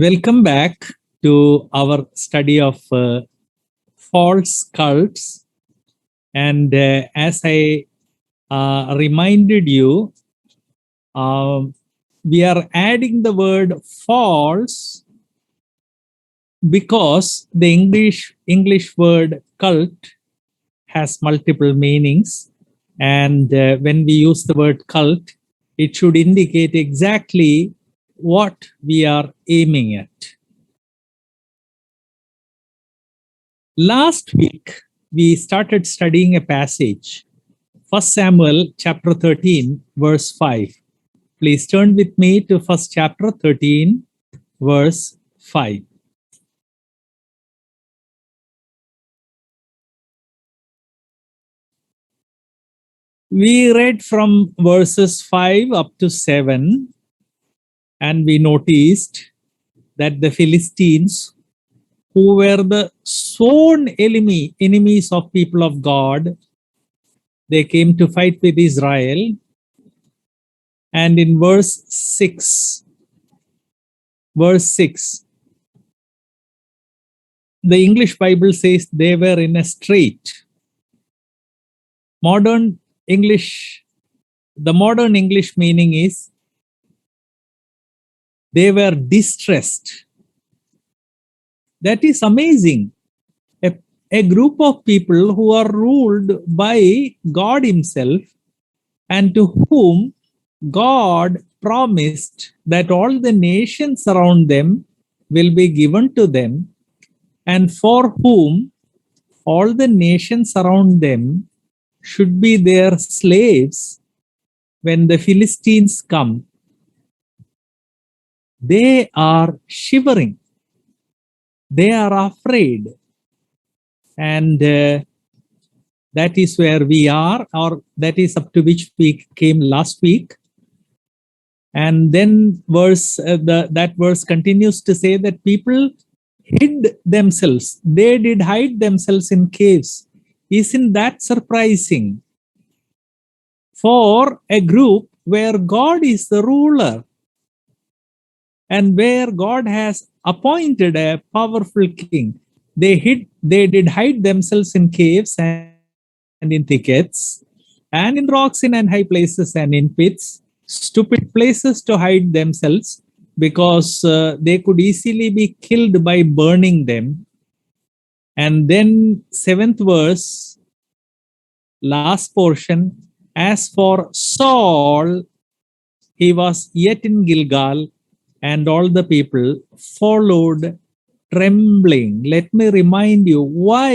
Welcome back to our study of false cults. And as I reminded you, we are adding the word false because the English word cult has multiple meanings. And when we use the word cult, it should indicate exactly what we are aiming at. Last week, we started studying a passage, 1 Samuel chapter 13, verse 5. Please turn with me to 1 chapter 13, verse 5. We read from verses 5 up to 7, and we noticed that the Philistines, who were the sworn enemies of people of God, they came to fight with Israel. And in verse 6, the English Bible says they were in a strait. The modern English meaning is they were distressed. That is amazing. A group of people who are ruled by God Himself and to whom God promised that all the nations around them will be given to them, and for whom all the nations around them should be their slaves. When the Philistines come, they are shivering. They are afraid. And that is where we are, or that is up to which we came last week. And then that verse continues to say that people hid themselves. They did hide themselves in caves. Isn't that surprising? For a group where God is the ruler and where God has appointed a powerful king, they did hide themselves in caves and in thickets and in rocks and high places and in pits, stupid places to hide themselves, because they could easily be killed by burning them. And then 7th verse, last portion, as for Saul, he was yet in Gilgal, and all the people followed trembling. Let me remind you, why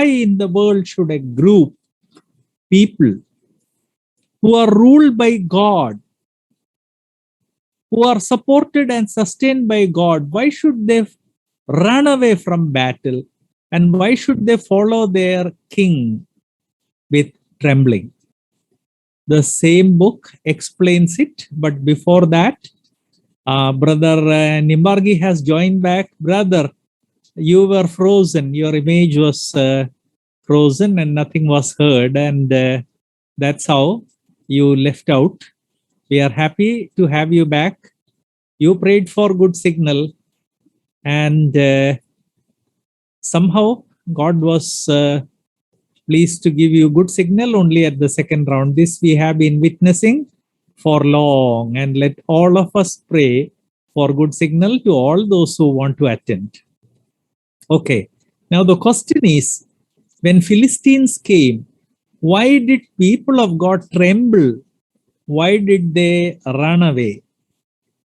in the world should a group, people who are ruled by God, who are supported and sustained by God, why should they run away from battle? And why should they follow their king with trembling? The same book explains it, but before that, Brother Nimbargi has joined back. Brother, you were frozen. Your image was frozen and nothing was heard. And that's how you left out. We are happy to have you back. You prayed for good signal. And somehow God was pleased to give you good signal only at the second round. This we have been witnessing for long, and let all of us pray for good signal to all those who want to attend. Okay, now the question is, when Philistines came, why did people of God tremble? Why did they run away?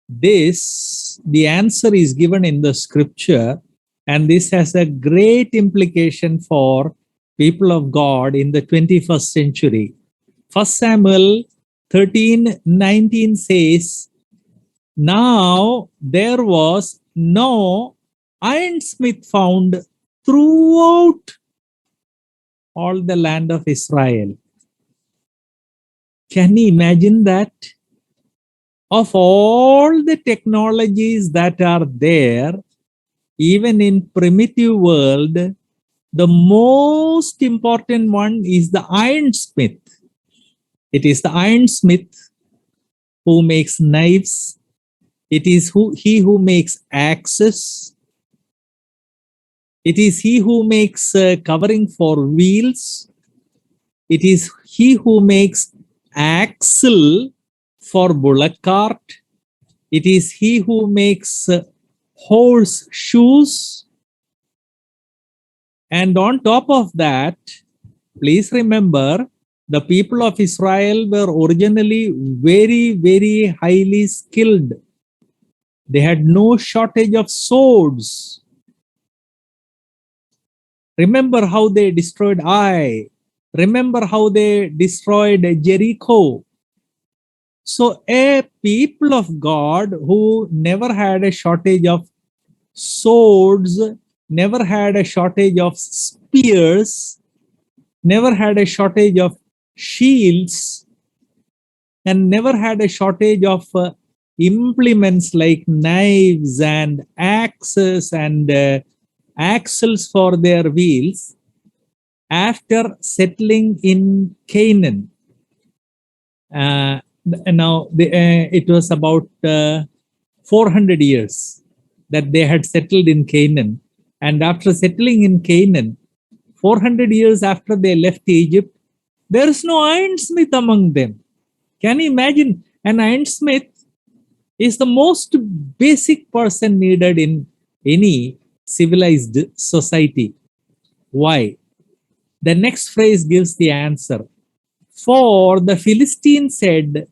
The answer is given in the scripture, and this has a great implication for people of God in the 21st century. 1 Samuel 13:19 says, now there was no ironsmith found throughout all the land of Israel. Can you imagine that? Of all the technologies that are there, even in primitive world, the most important one is the ironsmith. It is the ironsmith who makes knives, It is he who makes axes. It is he who makes covering for wheels. It is he who makes axle for bullock cart. It is he who makes horse shoes. And on top of that, please remember, the people of Israel were originally very, very highly skilled. They had no shortage of swords. Remember how they destroyed Ai. Remember how they destroyed Jericho. So a people of God who never had a shortage of swords, never had a shortage of spears, never had a shortage of shields, and never had a shortage of implements like knives and axes and axles for their wheels. After settling in Canaan, it was about 400 years that they had settled in Canaan. And after settling in Canaan, 400 years after they left Egypt, there is no ironsmith among them. Can you imagine? An ironsmith is the most basic person needed in any civilized society. Why? The next phrase gives the answer. For the Philistines said,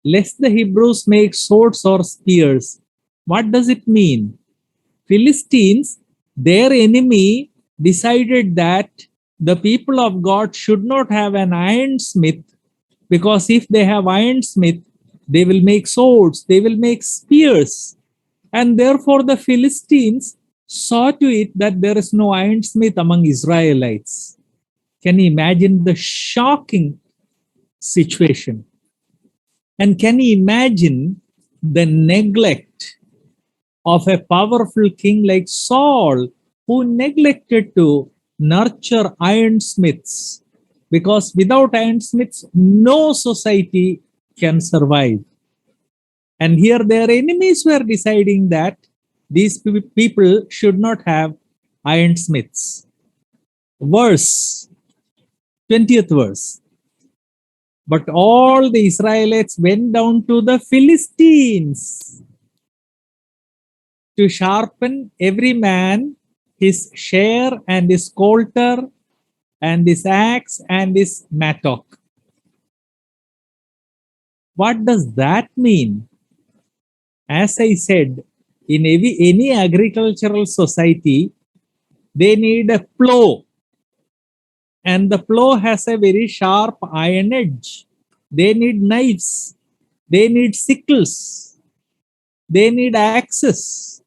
lest the Hebrews make swords or spears. What does it mean? Philistines, their enemy, decided that the people of God should not have an ironsmith, because if they have ironsmith, they will make swords, they will make spears. And therefore the Philistines saw to it that there is no ironsmith among Israelites. Can you imagine the shocking situation? And can you imagine the neglect of a powerful king like Saul, who neglected to nurture ironsmiths? Because without ironsmiths, no society can survive. And here their enemies were deciding that these people should not have ironsmiths. Verse 20th verse. But all the Israelites went down to the Philistines to sharpen every man his share and his coulter and his axe and his mattock. What does that mean? As I said, in any agricultural society, they need a plow. And the plow has a very sharp iron edge. They need knives. They need sickles. They need axes.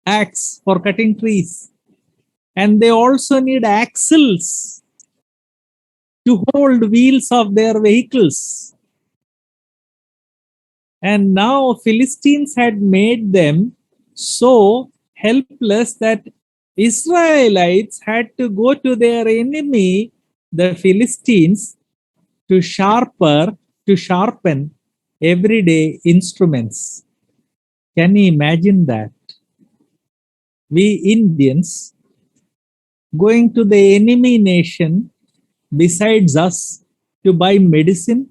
Axe for cutting trees. And they also need axles to hold wheels of their vehicles. And now Philistines had made them so helpless that Israelites had to go to their enemy, the Philistines, to sharpen everyday instruments. Can you imagine that? We Indians going to the enemy nation besides us to buy medicine.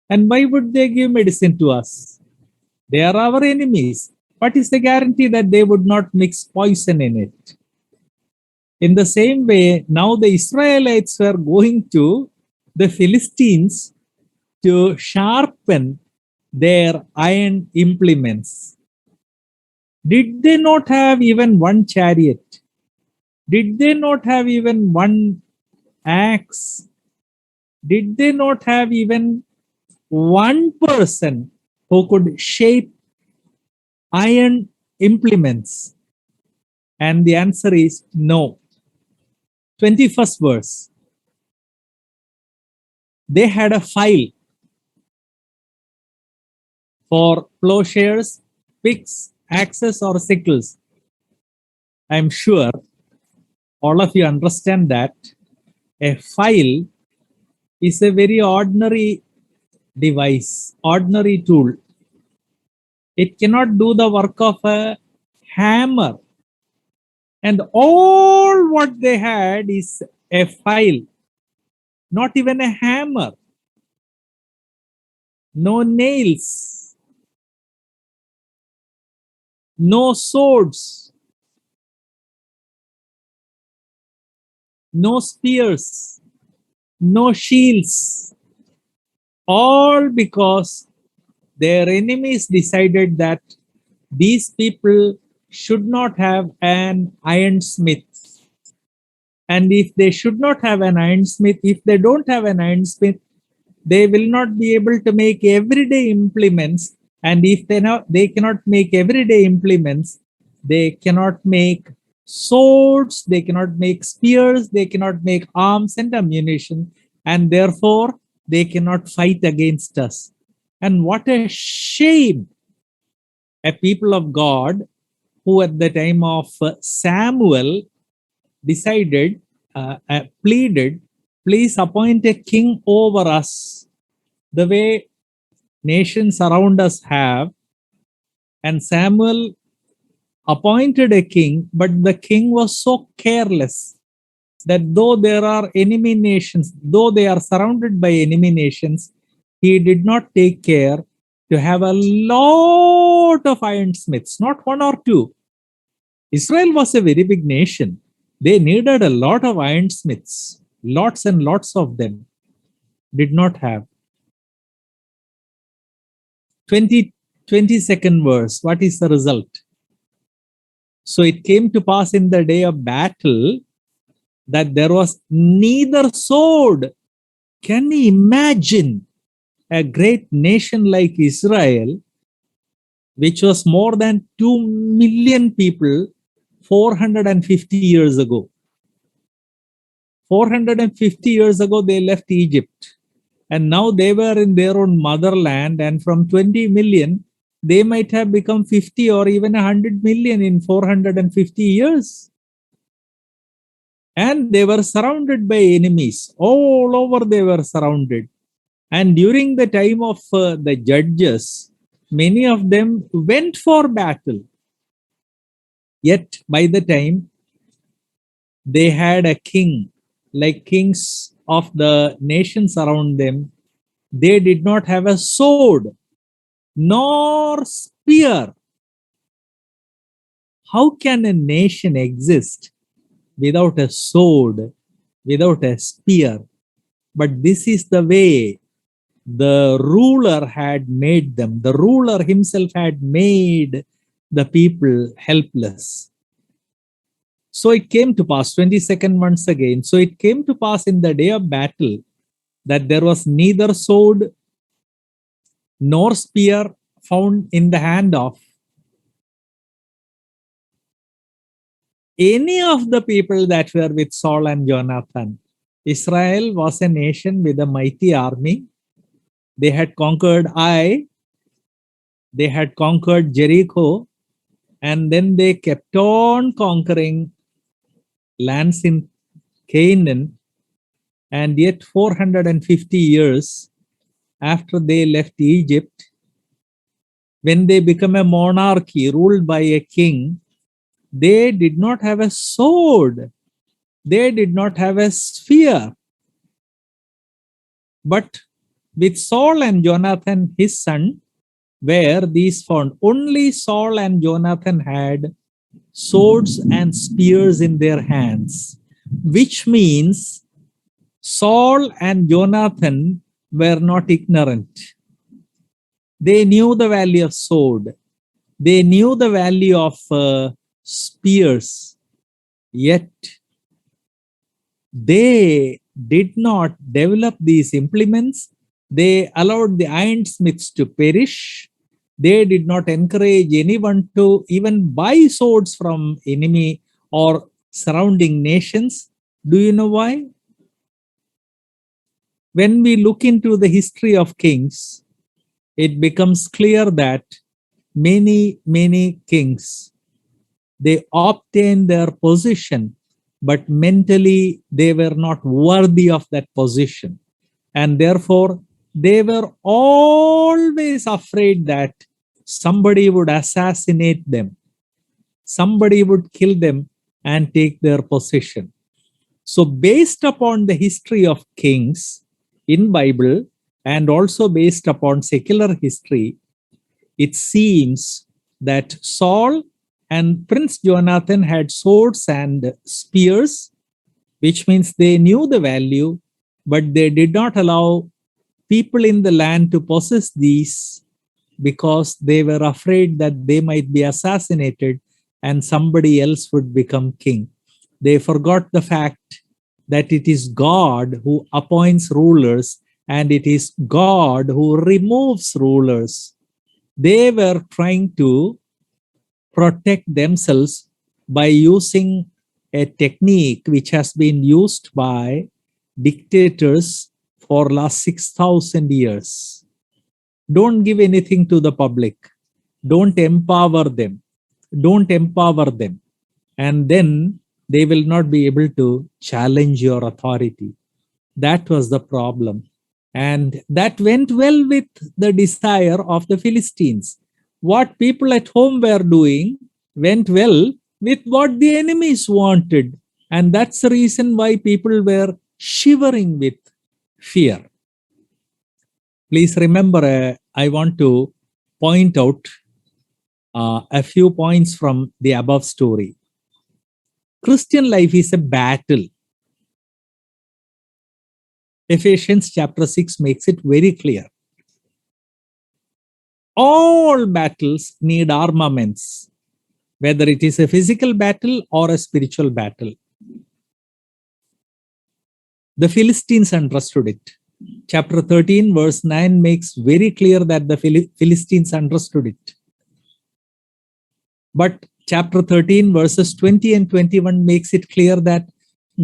And why would they give medicine to us? They are our enemies. What is the guarantee that they would not mix poison in it? In the same way, now the Israelites were going to the Philistines to sharpen their iron implements. Did they not have even one chariot? Did they not have even one axe? Did they not have even one person who could shape iron implements? And the answer is no. 21st verse. They had a file for plowshares, picks, axes, or sickles. I'm sure all of you understand that a file is a very ordinary device, ordinary tool. It cannot do the work of a hammer. And all what they had is a file, not even a hammer, no nails, no swords, no spears, no shields, all because their enemies decided that these people should not have an ironsmith. And if they should not have an ironsmith, if they don't have an ironsmith, they will not be able to make everyday implements. And if they cannot make everyday implements, they cannot make swords, they cannot make spears, they cannot make arms and ammunition, and therefore they cannot fight against us. And what a shame! A people of God who at the time of Samuel decided, pleaded, please appoint a king over us, the way nations around us have. And Samuel appointed a king, but the king was so careless that though there are enemy nations, though they are surrounded by enemy nations, he did not take care to have a lot of ironsmiths, not one or two. Israel was a very big nation. They needed a lot of ironsmiths, lots and lots of them. Did not have. 22nd verse, what is the result? So it came to pass in the day of battle that there was neither sword. Can you imagine a great nation like Israel, which was more than 2 million people 450 years ago? 450 years ago, they left Egypt. And now they were in their own motherland. And from 20 million, they might have become 50 or even 100 million in 450 years. And they were surrounded by enemies. All over they were surrounded. And during the time of the judges, many of them went for battle. Yet by the time they had a king, like kings of the nations around them, they did not have a sword nor spear. How can a nation exist without a sword, without a spear? But this is the way the ruler had made them. The ruler himself had made the people helpless. So it came to pass, 22nd once again. So it came to pass in the day of battle that there was neither sword nor spear found in the hand of any of the people that were with Saul and Jonathan. Israel was a nation with a mighty army. They had conquered Ai, they had conquered Jericho, and then they kept on conquering lands in Canaan. And yet 450 years after they left Egypt, when they become a monarchy ruled by a king, they did not have a sword. They did not have a spear. But with Saul and Jonathan, his son, were these found. Only Saul and Jonathan had swords and spears in their hands, which means Saul and Jonathan were not ignorant. They knew the value of sword. They knew the value of spears. Yet they did not develop these implements. They allowed the ironsmiths to perish. They did not encourage anyone to even buy swords from enemy or surrounding nations. Do you know why? When we look into the history of kings, it becomes clear that many kings, they obtained their position, but mentally they were not worthy of that position. And therefore, they were always afraid that somebody would assassinate them, somebody would kill them and take their possession. So based upon the history of kings in Bible and also based upon secular history, it seems that Saul and Prince Jonathan had swords and spears, which means they knew the value, but they did not allow people in the land to possess these because they were afraid that they might be assassinated and somebody else would become king. They forgot the fact that it is God who appoints rulers and it is God who removes rulers. They were trying to protect themselves by using a technique which has been used by dictators for last 6,000 years. Don't give anything to the public. Don't empower them. Don't empower them. And then they will not be able to challenge your authority. That was the problem. And that went well with the desire of the Philistines. What people at home were doing went well with what the enemies wanted. And that's the reason why people were shivering with fear. Please remember, I want to point out a few points from the above story. Christian life is a battle. Ephesians chapter 6 makes it very clear. All battles need armaments, whether it is a physical battle or a spiritual battle. The Philistines understood it. Chapter 13, verse 9 makes very clear that the Philistines understood it. But chapter 13, verses 20 and 21 makes it clear that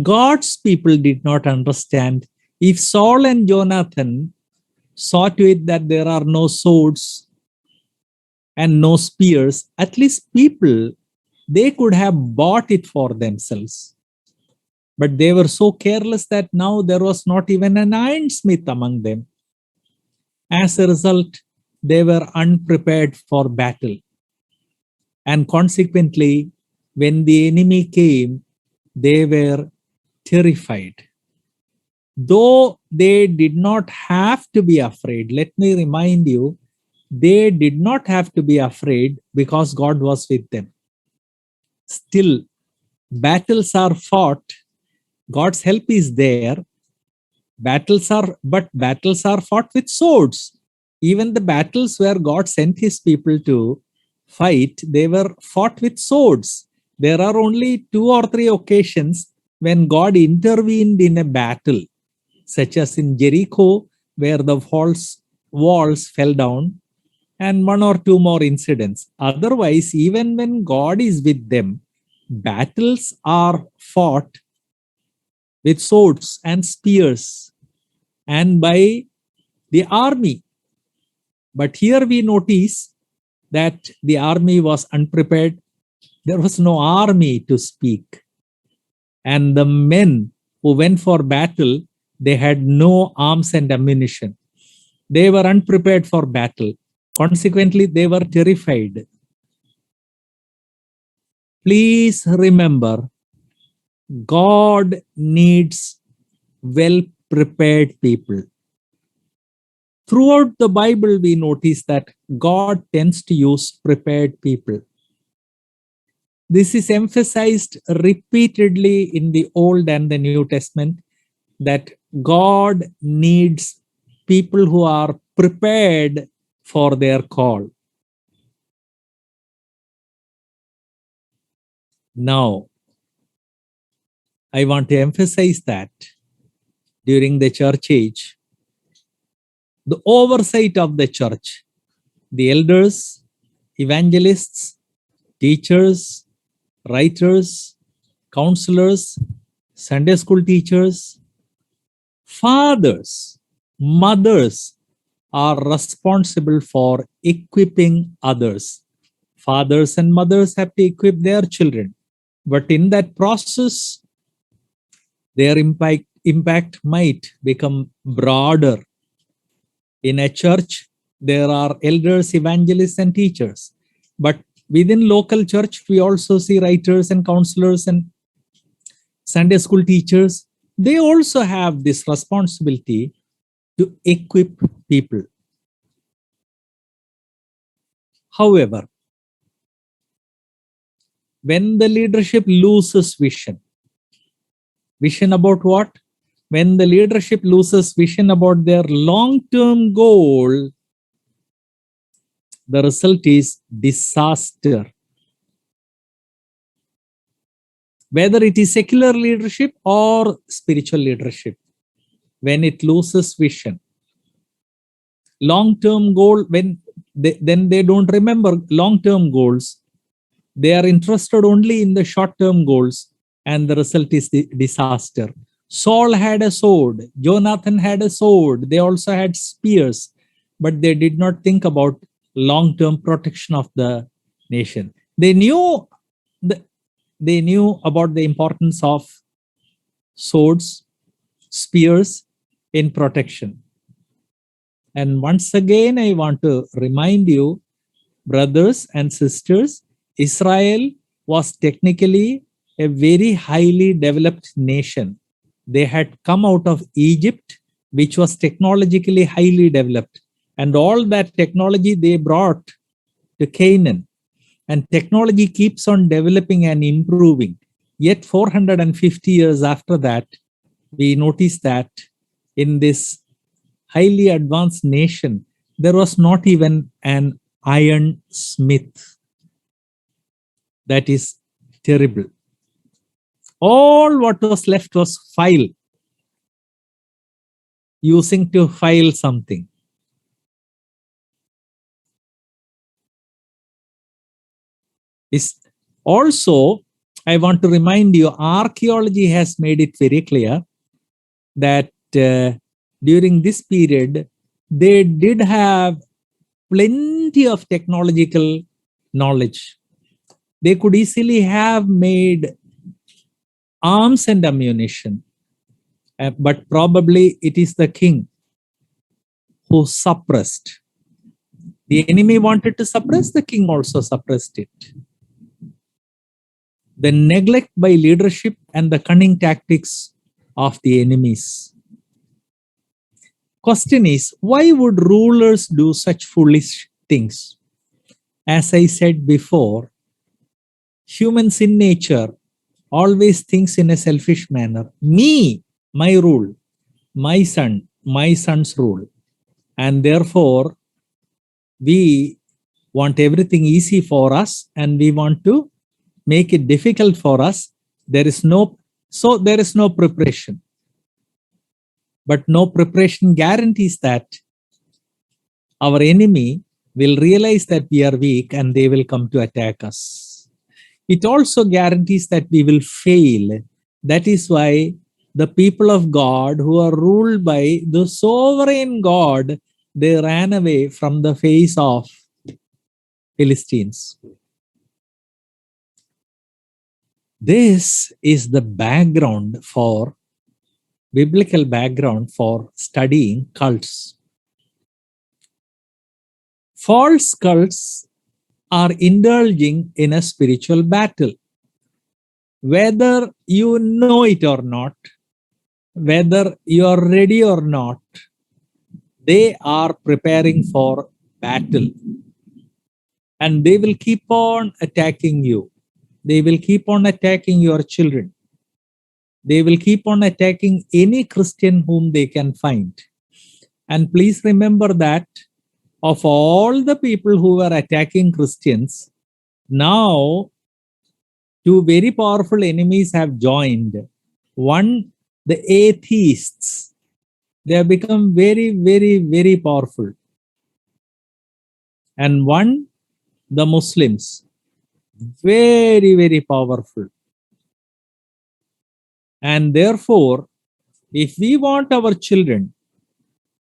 God's people did not understand. If Saul and Jonathan saw to it that there are no swords and no spears, at least people, they could have bought it for themselves. But they were so careless that now there was not even an ironsmith among them. As a result, they were unprepared for battle. And consequently, when the enemy came, they were terrified. Though they did not have to be afraid, let me remind you, they did not have to be afraid because God was with them. Still, battles are fought. God's help is there. Battles are fought with swords. Even the battles where God sent his people to fight, they were fought with swords. There are only 2 or 3 occasions when God intervened in a battle, such as in Jericho, where the walls fell down, and 1 or 2 more incidents. Otherwise, even when God is with them, battles are fought with swords and spears and by the army. But here we notice that the army was unprepared. There was no army to speak. And the men who went for battle, they had no arms and ammunition. They were unprepared for battle. Consequently, they were terrified. Please remember, God needs well-prepared people. Throughout the Bible, we notice that God tends to use prepared people. This is emphasized repeatedly in the Old and the New Testament, that God needs people who are prepared for their call. Now, I want to emphasize that during the church age, the oversight of the church, the elders, evangelists, teachers, writers, counselors, Sunday school teachers, fathers, mothers are responsible for equipping others. Fathers and mothers have to equip their children. But in that process, their impact might become broader. In a church, There are elders, evangelists, and teachers. But within local church, we also see writers and counselors and Sunday school teachers. They also have this responsibility to equip people. However, when the leadership loses vision about what? When the leadership loses vision about their long-term goal, the result is disaster. Whether it is secular leadership or spiritual leadership, when it loses vision, long-term goal, then they don't remember long-term goals. They are interested only in the short-term goals, and the result is the disaster. Saul had a sword, Jonathan had a sword, they also had spears, but they did not think about long-term protection of the nation. They knew about the importance of swords, spears in protection. And once again, I want to remind you, brothers and sisters, Israel was technically a very highly developed nation. They had come out of Egypt, which was technologically highly developed. And all that technology they brought to Canaan. And technology keeps on developing and improving. Yet 450 years after that, we notice that in this highly advanced nation, there was not even an iron smith. That is terrible. All what was left was file, using to file something. Also, I want to remind you, archaeology has made it very clear that during this period, they did have plenty of technological knowledge. They could easily have made arms and ammunition, but probably it is the king who suppressed. The enemy wanted to suppress, the king also suppressed it. The neglect by leadership and the cunning tactics of the enemies. Question is, why would rulers do such foolish things? As I said before, humans in nature always thinks in a selfish manner. Me, my rule, my son, my son's rule. And therefore, we want everything easy for us and we want to make it difficult for us. There is no preparation. But no preparation guarantees that our enemy will realize that we are weak and they will come to attack us. It also guarantees that we will fail. That is why the people of God who are ruled by the sovereign God, they ran away from the face of Philistines. This is the background for biblical background for studying cults. False cults are indulging in a spiritual battle. Whether you know it or not, whether you are ready or not, they are preparing for battle. And they will keep on attacking you. They will keep on attacking your children. They will keep on attacking any Christian whom they can find. And please remember that of all the people who were attacking Christians, now two very powerful enemies have joined. One, the atheists. They have become very, very, very powerful. And one, the Muslims. Very, very powerful. And therefore, if we want our children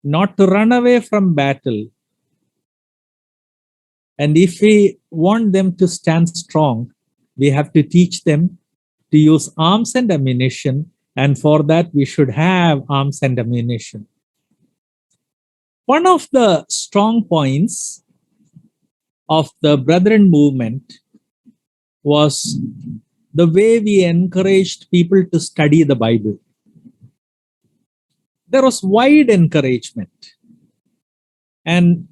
not to run away from battle, and if we want them to stand strong, we have to teach them to use arms and ammunition. And for that, we should have arms and ammunition. One of the strong points of the Brethren movement was the way we encouraged people to study the Bible. There was wide encouragement. And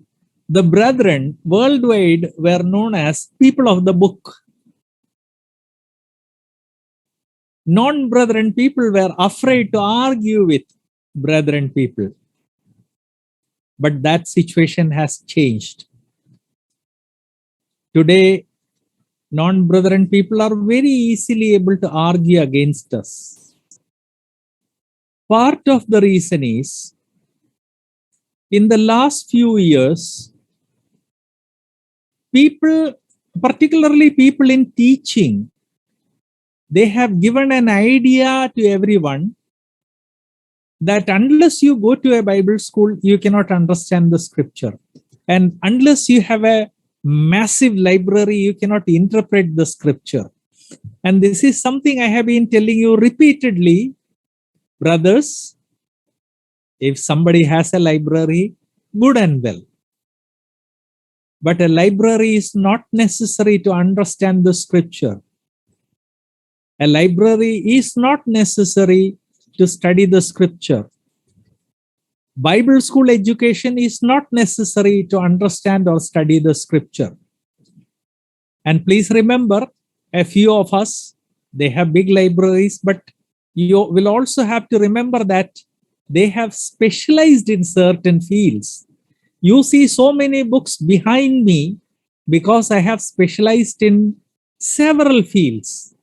the Brethren worldwide were known as people of the book. Non-Brethren people were afraid to argue with Brethren people. But that situation has changed. Today, non-Brethren people are very easily able to argue against us. Part of the reason is, in the last few years, people, particularly people in teaching, they have given an idea to everyone that unless you go to a Bible school, you cannot understand the scripture. And unless you have a massive library, you cannot interpret the scripture. And this is something I have been telling you repeatedly, brothers. If somebody has a library, good and well. But a library is not necessary to understand the scripture. A library is not necessary to study the scripture. Bible school education is not necessary to understand or study the scripture. And please remember, a few of us, they have big libraries, but you will also have to remember that they have specialized in certain fields. You see so many books behind me because I have specialized in several fields.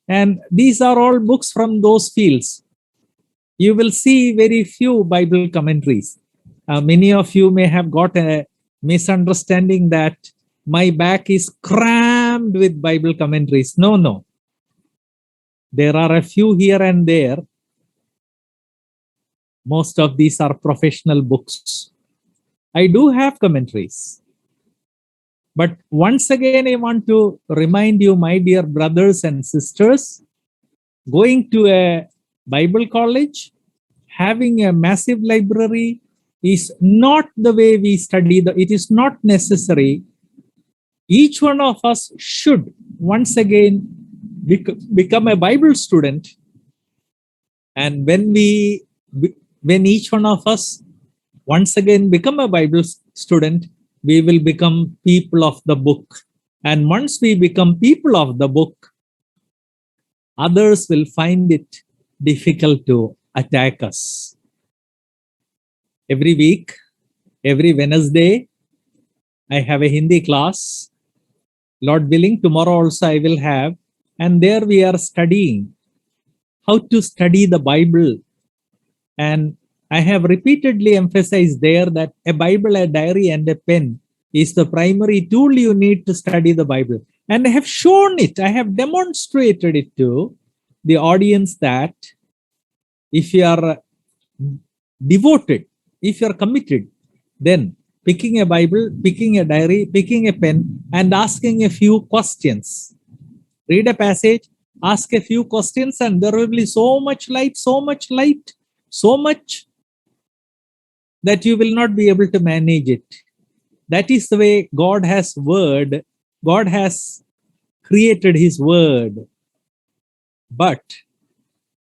And these are all books from those fields. You will see very few Bible commentaries. Many of you may have got a misunderstanding that my back is crammed with Bible commentaries. No. There are a few here and there. Most of these are professional books. I do have commentaries. But once again, I want to remind you, my dear brothers and sisters, going to a Bible college, having a massive library is not the way we study. It is not necessary. Each one of us should once again become a Bible student. And when each one of us once again become a Bible student, we will become people of the book. And once we become people of the book, others will find it difficult to attack us. Every week, every Wednesday, I have a Hindi class. Lord willing, tomorrow also I will have. And there we are studying how to study the Bible. And I have repeatedly emphasized there that a Bible, a diary, and a pen is the primary tool you need to study the Bible. And I have shown it, I have demonstrated it to the audience that if you are devoted, if you are committed, then picking a Bible, picking a diary, picking a pen, and asking a few questions. Read a passage, ask a few questions, and there will be so much light, so much that you will not be able to manage it. That is the way God has created his word. But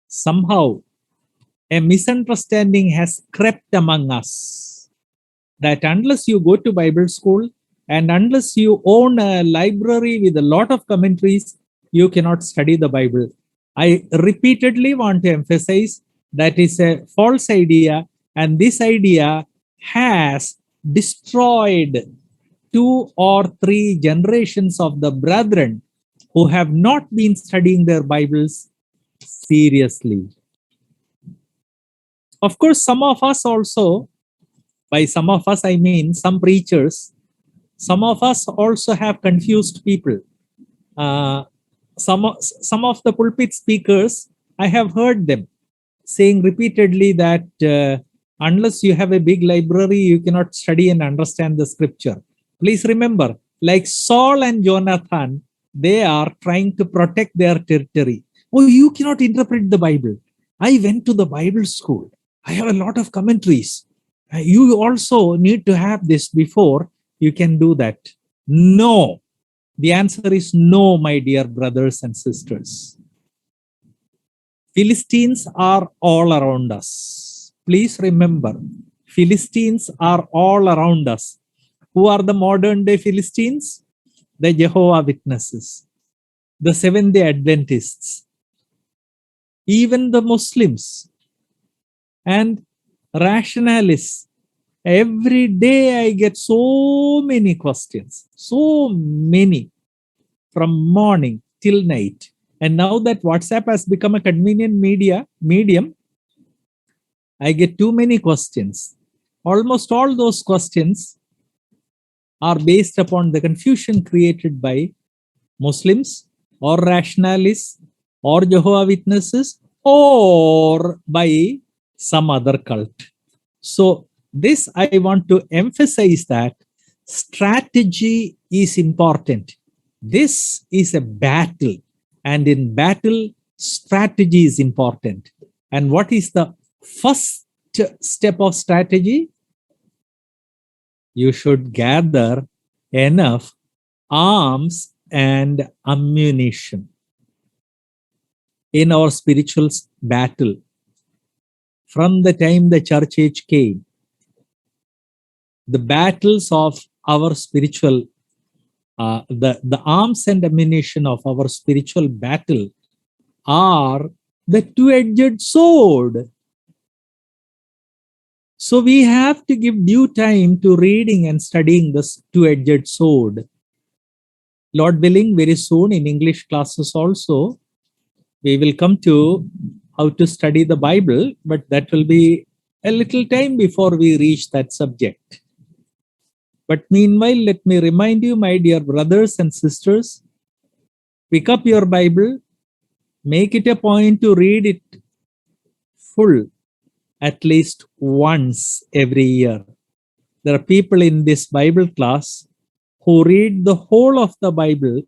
somehow a misunderstanding has crept among us that unless you go to Bible school and unless you own a library with a lot of commentaries, you cannot study the Bible. I repeatedly want to emphasize that is a false idea, and this idea has destroyed 2 or 3 generations of the brethren who have not been studying their Bibles seriously. Of course, some of us also, by some of us I mean some preachers, some of us also have confused people. Some of the pulpit speakers, I have heard them saying repeatedly that unless you have a big library, you cannot study and understand the scripture. Please remember, like Saul and Jonathan, they are trying to protect their territory. Oh, you cannot interpret the Bible. I went to the Bible school. I have a lot of commentaries. You also need to have this before you can do that. No. The answer is no, my dear brothers and sisters. Philistines are all around us. Please remember, Philistines are all around us. Who are the modern day Philistines? The Jehovah Witnesses, the Seventh day Adventists, even the Muslims and rationalists. Every day I get so many questions, so many from morning till night. And now that WhatsApp has become a convenient medium, I get too many questions. Almost all those questions are based upon the confusion created by Muslims or rationalists or Jehovah Witnesses or by some other cult. So this I want to emphasize that strategy is important. This is a battle, and in battle, strategy is important. And what is the first step of strategy? You should gather enough arms and ammunition. In our spiritual battle, from the time the church age came, the battles of our spiritual, the arms and ammunition of our spiritual battle are the two-edged sword. So we have to give due time to reading and studying this two-edged sword. Lord willing, very soon in English classes also, we will come to how to study the Bible, but that will be a little time before we reach that subject. But meanwhile, let me remind you, my dear brothers and sisters, pick up your Bible, make it a point to read it full at least once every year. There are people in this Bible class who read the whole of the Bible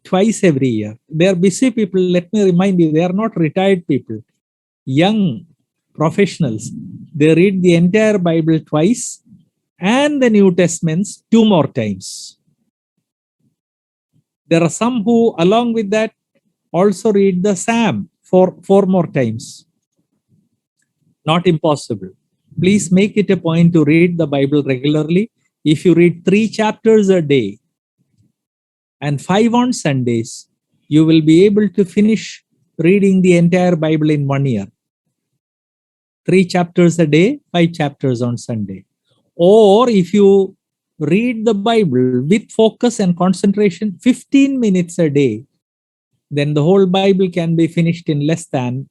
twice every year. They are busy people. Let me remind you, they are not retired people. Young professionals, they read the entire Bible twice and the New Testaments 2 more times. There are some who, along with that, also read the Psalm 4 more times. Not impossible. Please make it a point to read the Bible regularly. If you read 3 chapters a day and 5 on Sundays, you will be able to finish reading the entire Bible in 1 year. 3 chapters a day, 5 chapters on Sunday. Or if you read the Bible with focus and concentration 15 minutes a day, then the whole Bible can be finished in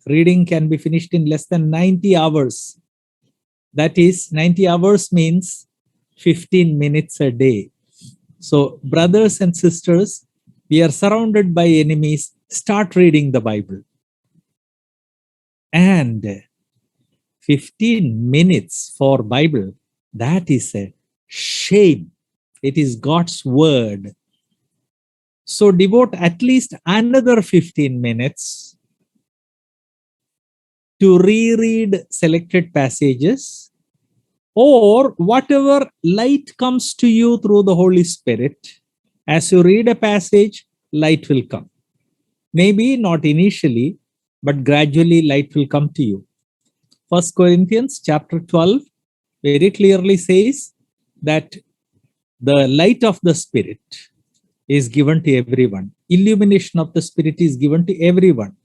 reading can be finished in less than 90 hours. That is, 90 hours means 15 minutes a day. So, brothers and sisters, we are surrounded by enemies. Start reading the Bible. And 15 minutes for Bible, that is a shame. It is God's word. So devote at least another 15 minutes to reread selected passages, or whatever light comes to you through the Holy Spirit. As you read a passage, light will come. Maybe not initially, but gradually light will come to you. 1 Corinthians chapter 12 very clearly says that the light of the Spirit is given to everyone. Illumination of the Spirit is given to everyone,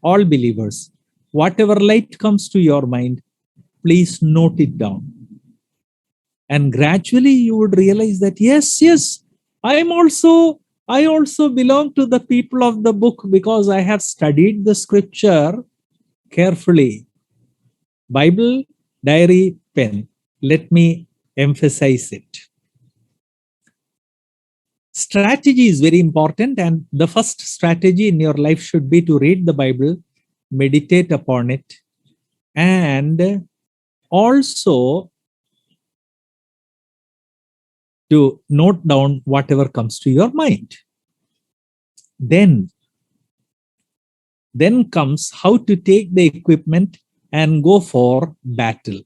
all believers. Whatever light comes to your mind, please note it down. And gradually you would realize that, yes, I also belong to the people of the book because I have studied the scripture carefully. Bible, diary, pen. Let me emphasize it. Strategy is very important, and the first strategy in your life should be to read the Bible, meditate upon it, and also to note down whatever comes to your mind. Then comes how to take the equipment and go for battle.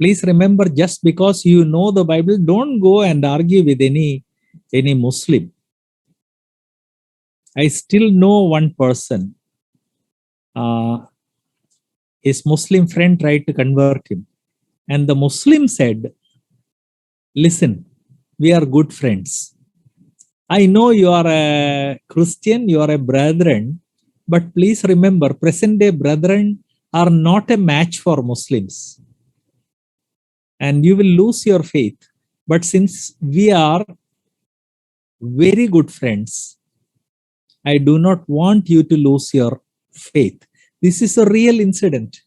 Please remember, just because you know the Bible, don't go and argue with any Muslim. I still know one person. His Muslim friend tried to convert him. And the Muslim said, listen, we are good friends. I know you are a Christian, you are a brethren, but please remember, present day brethren are not a match for Muslims. And you will lose your faith. But since we are very good friends, I do not want you to lose your faith. This is a real incident.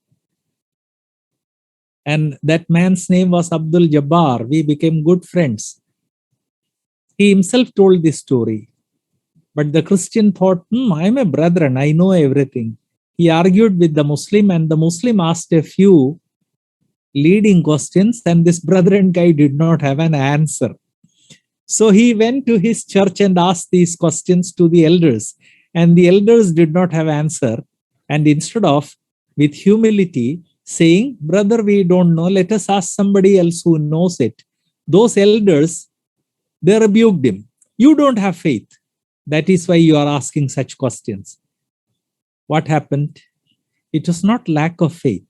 And that man's name was Abdul Jabbar. We became good friends. He himself told this story. But the Christian thought, I'm a brethren, I know everything. He argued with the Muslim, and the Muslim asked a few leading questions, and this brethren guy did not have an answer. So he went to his church and asked these questions to the elders, and the elders did not have answer. And instead of, with humility, saying, brother, we don't know, let us ask somebody else who knows it. Those elders, they rebuked him. You don't have faith. That is why you are asking such questions. What happened? It was not lack of faith.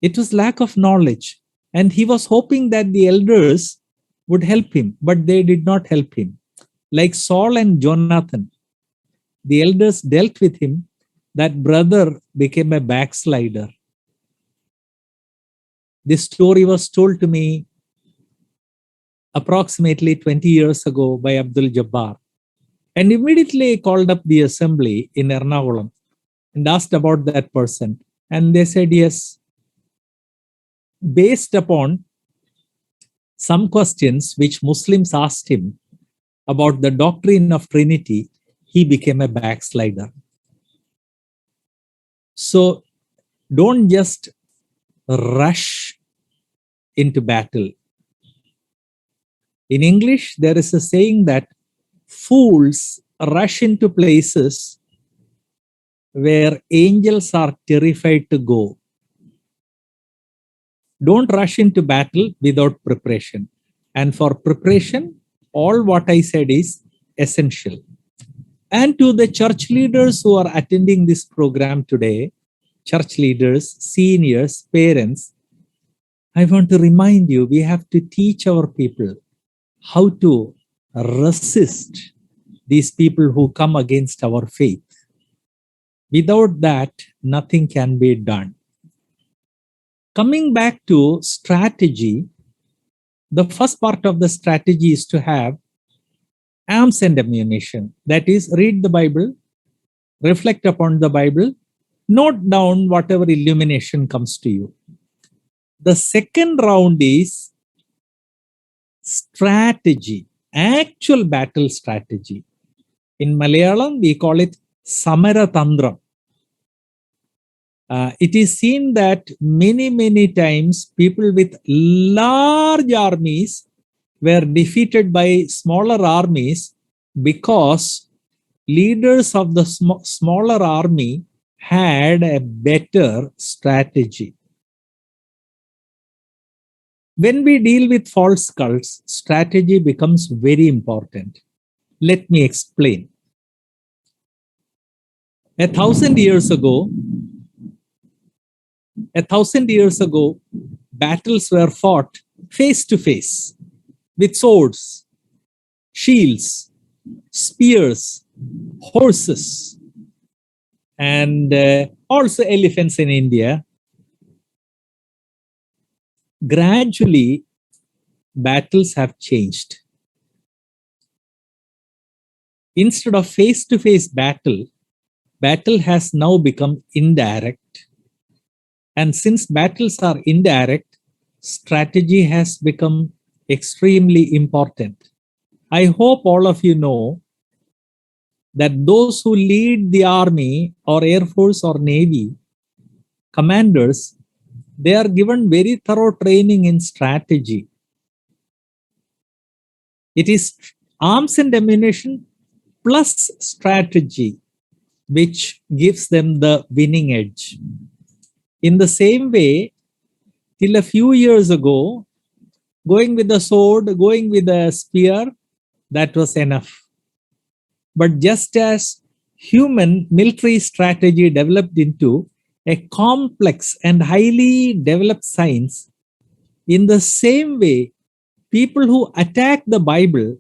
It was lack of knowledge. And he was hoping that the elders would help him, but they did not help him. Like Saul and Jonathan, the elders dealt with him. That brother became a backslider. This story was told to me approximately 20 years ago by Abdul Jabbar. And immediately called up the assembly in Ernakulam and asked about that person. And they said, yes, based upon some questions which Muslims asked him about the doctrine of Trinity, he became a backslider. So don't just rush into battle. In English, there is a saying that fools rush into places where angels are terrified to go. Don't rush into battle without preparation. And for preparation, all what I said is essential. And to the church leaders who are attending this program today, church leaders, seniors, parents, I want to remind you, we have to teach our people how to resist these people who come against our faith. Without that, nothing can be done. Coming back to strategy, the first part of the strategy is to have arms and ammunition. That is, read the Bible, reflect upon the Bible, note down whatever illumination comes to you. The second round is strategy, actual battle strategy. In Malayalam, we call it Samaratandram. It is seen that many times people with large armies were defeated by smaller armies because leaders of the smaller army had a better strategy. When we deal with false cults, strategy becomes very important. Let me explain. 1,000 years ago, battles were fought face to face with swords, shields, spears, horses, and also elephants in India. Gradually, battles have changed. Instead of face-to-face battle has now become indirect. And since battles are indirect, strategy has become extremely important. I hope all of you know that those who lead the army or Air Force or Navy, commanders, they are given very thorough training in strategy. It is arms and ammunition plus strategy which gives them the winning edge. In the same way, Till a few years ago, going with the sword, going with the spear, that was enough. But just as human military strategy developed into a complex and highly developed science, in the same way, people who attack the Bible,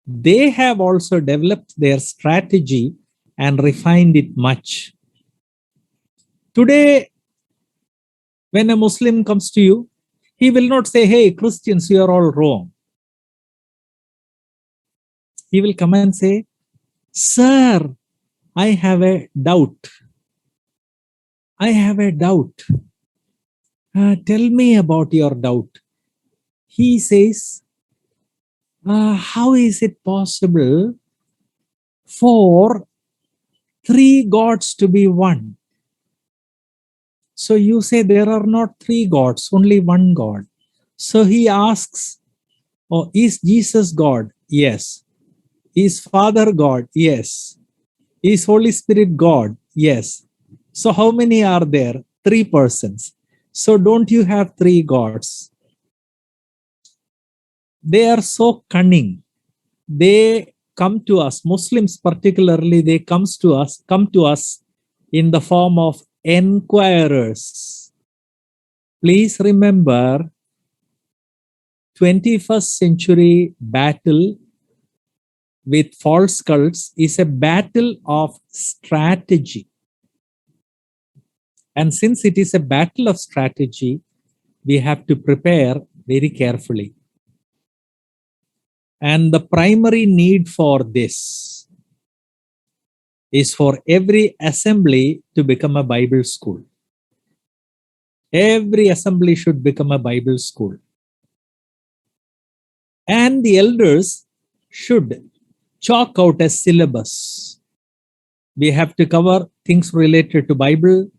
they have also developed their strategy and refined it much. Today, when a Muslim comes to you, he will not say, "Hey, Christians, you are all wrong." He will come and say, "Sir, I have a doubt. I have a doubt. Tell me about your doubt." He says, "How is it possible for three gods to be one?" So you say there are not three gods, only one God. So he asks, "Oh, is Jesus God?" Yes. Is Father God? Yes. Is Holy Spirit God? Yes. So how many are there? Three persons. So don't you have three gods? They are so cunning. They come to us, Muslims particularly, they come to us in the form of inquirers. Please remember, 21st century battle with false cults is a battle of strategy. And since it is a battle of strategy, we have to prepare very carefully. And the primary need for this is for every assembly to become a Bible school. Every assembly should become a Bible school. And the elders should chalk out a syllabus. We have to cover things related to Bible,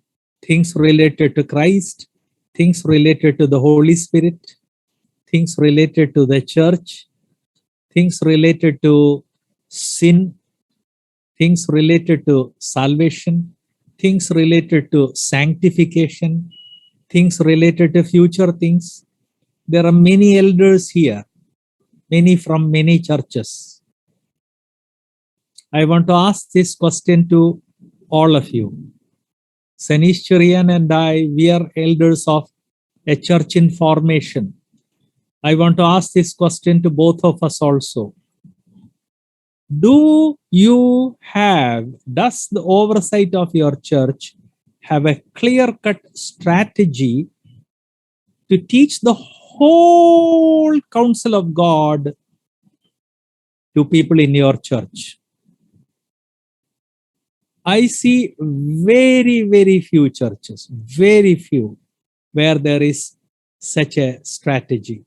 things related to Christ, things related to the Holy Spirit, things related to the church, things related to sin, things related to salvation, things related to sanctification, things related to future things. There are many elders here, many from many churches. I want to ask this question to all of you. Sanishcharian and I, we are elders of a church in formation. I want to ask this question to both of us also. Does the oversight of your church have a clear-cut strategy to teach the whole counsel of God to people in your church? I see very, very few churches, very few, where there is such a strategy.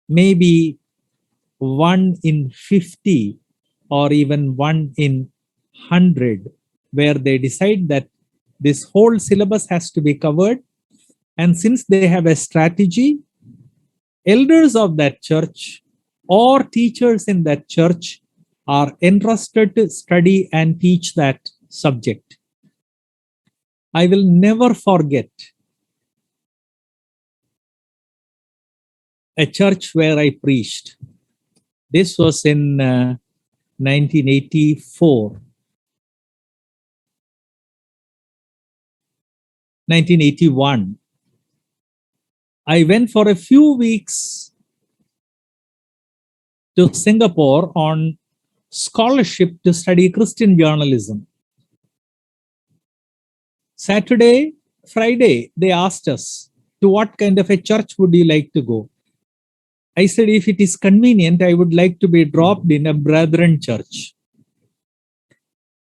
Maybe 1 in 50 or even 1 in 100, where they decide that this whole syllabus has to be covered. And since they have a strategy, elders of that church or teachers in that church are entrusted to study and teach that subject. I will never forget a church where I preached. This was in 1984. 1981. I went for a few weeks to Singapore on scholarship to study Christian journalism. Saturday, Friday, they asked us, to what kind of a church would you like to go? I said, if it is convenient, I would like to be dropped in a brethren church.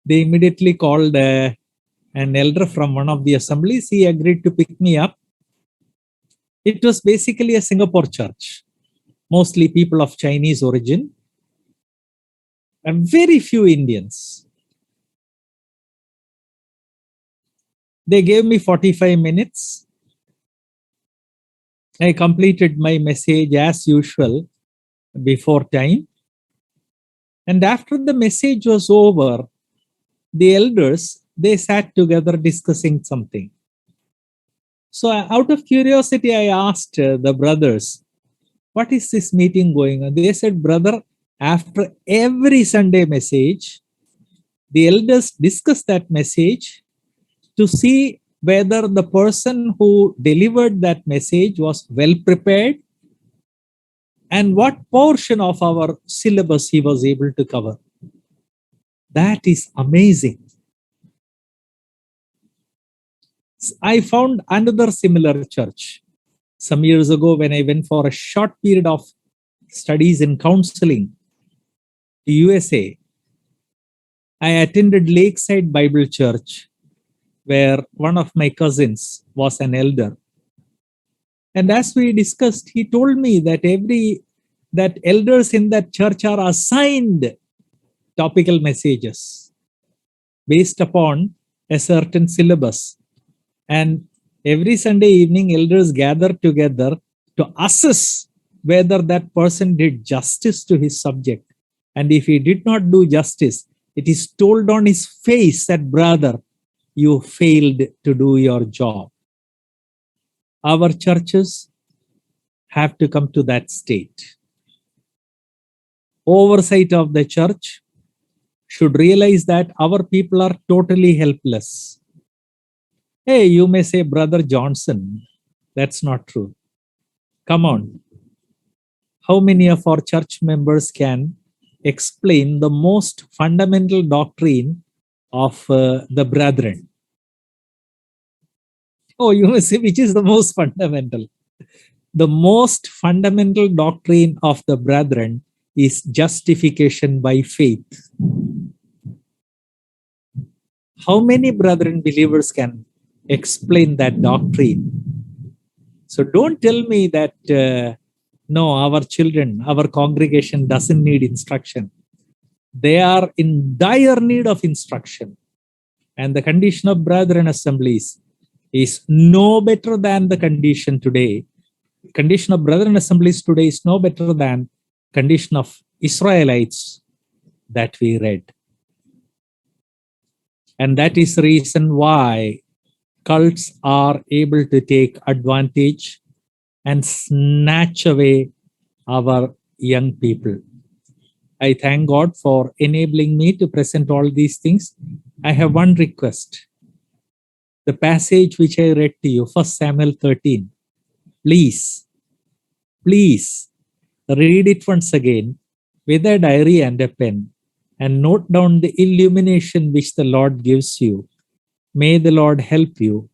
They immediately called an elder from one of the assemblies. He agreed to pick me up. It was basically a Singapore church, mostly people of Chinese origin, and very few Indians. They gave me 45 minutes. I completed my message as usual before time. And after the message was over, the elders, they sat together discussing something. So out of curiosity, I asked the brothers, what is this meeting going on? They said, brother, after every Sunday message, the elders discuss that message to see whether the person who delivered that message was well prepared and what portion of our syllabus he was able to cover. That is amazing. I found another similar church some years ago when I went for a short period of studies in counseling to USA. I attended Lakeside Bible Church, where one of my cousins was an elder. And as we discussed, he told me that elders in that church are assigned topical messages based upon a certain syllabus. And every Sunday evening, elders gather together to assess whether that person did justice to his subject. And if he did not do justice, it is told on his face that, brother, you failed to do your job. Our churches have to come to that state. Oversight of the church should realize that our people are totally helpless. Hey, you may say, Brother Johnson, that's not true. Come on. How many of our church members can explain the most fundamental doctrine of the brethren? Oh, you may say, which is the most fundamental? The most fundamental doctrine of the brethren is justification by faith. How many brethren believers can explain that doctrine? So don't tell me that, no, our children, our congregation doesn't need instruction. They are in dire need of instruction. And the condition of brethren assemblies is no better than the condition today. Condition of brethren assemblies today is no better than condition of Israelites that we read. And that is the reason why cults are able to take advantage and snatch away our young people. I thank God for enabling me to present all these things. I have one request. The passage which I read to you, 1 Samuel 13, please read it once again with a diary and a pen and note down the illumination which the Lord gives you. May the Lord help you